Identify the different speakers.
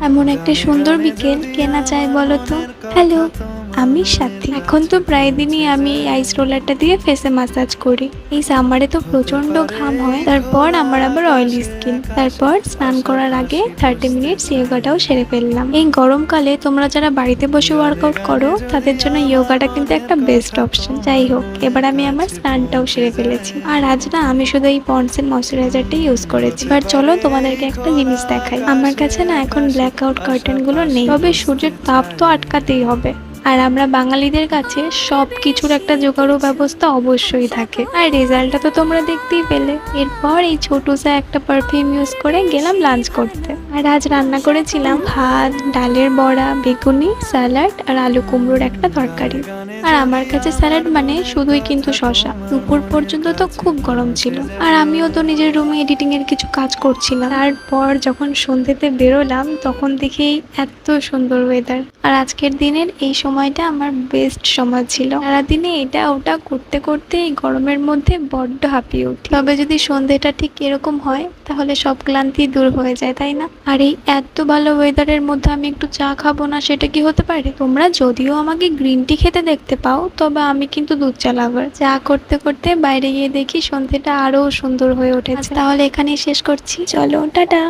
Speaker 1: এমন একটা সুন্দর বিকেল কে না চায় বলো তো। হ্যালো, আমি সাথী। এখন তো প্রায় দিনই আমি এই আইস রোলারটা দিয়ে ফেসে মাসাজ করি। এই সামারে তো প্রচন্ড ঘাম হয়, তারপর আমার আবার অয়েলি স্কিন। তারপর স্নান করার আগে 30 মিনিটস ইয়োগাটাও সেরে ফেললাম। এই গরমকালে তোমরা যারা বাড়িতে বসে ওয়ার্কআউট করো তাদের জন্য ইয়োগাটা কিন্তু একটা বেস্ট অপশন। যাই হোক, এবার আমি আমার স্নানটাও সেরে ফেলেছি। আর আজ না আমি শুধু এই পন্ডসের ময়শ্চারাইজারটাই ইউজ করেছি। এবার চলো তোমাদেরকে একটা জিনিস দেখাই। আমার কাছে না এখন ব্ল্যাক আউট কার্টেন গুলো নেই, তবে সূর্যের তাপ তো আটকাতেই হবে। আর আমরা বাঙালিদের কাছে সবকিছুর একটা জোগাড়ও ব্যবস্থা অবশ্যই থাকে। আর রেজাল্টটা তো তোমরা দেখতেই পেলে। এরপর এই ছোটুসা একটা পারফিউম ইউজ করে গেলাম লাঞ্চ করতে। আর আজ রান্না করেছিলাম ভাত, ডালের বড়া, বেগুনি, স্যালাড আর আলু কুমড়োর একটা তরকারি। আর আমার কাছে স্যালাড মানে শুধুই কিন্তু শশা। দুপুর পর্যন্ত তো খুব গরম ছিল, আর আমিও তো নিজের রুমে এডিটিং এর কিছু কাজ করছিলাম। তারপর যখন সন্ধ্যেতে বেরোলাম তখন দেখি এত সুন্দর ওয়েদার। আর আজকের দিনের এই সময়টা আমার বেস্ট সময় ছিল। সারাদিনে এটা ওটা করতে করতে এই গরমের মধ্যে বড্ড হাঁপিয়ে উঠি। তবে যদি সন্ধ্যেটা ঠিক এরকম হয় তাহলে সব ক্লান্তি দূর হয়ে যায়, তাই না? আর এই এত ভালো ওয়েদারের মধ্যে আমি একটু চা খাবো না, সেটা কি হতে পারে? তোমরা যদিও আমাকে গ্রিন টি খেতে দেখতে পাও, তবে আমি কিন্তু দুধ চা লাভার। চা করতে করতে বাইরে গিয়ে দেখি সন্ধ্যেটা আরো সুন্দর হয়ে উঠেছে। তাহলে এখানেই শেষ করছি, চলো টাটা।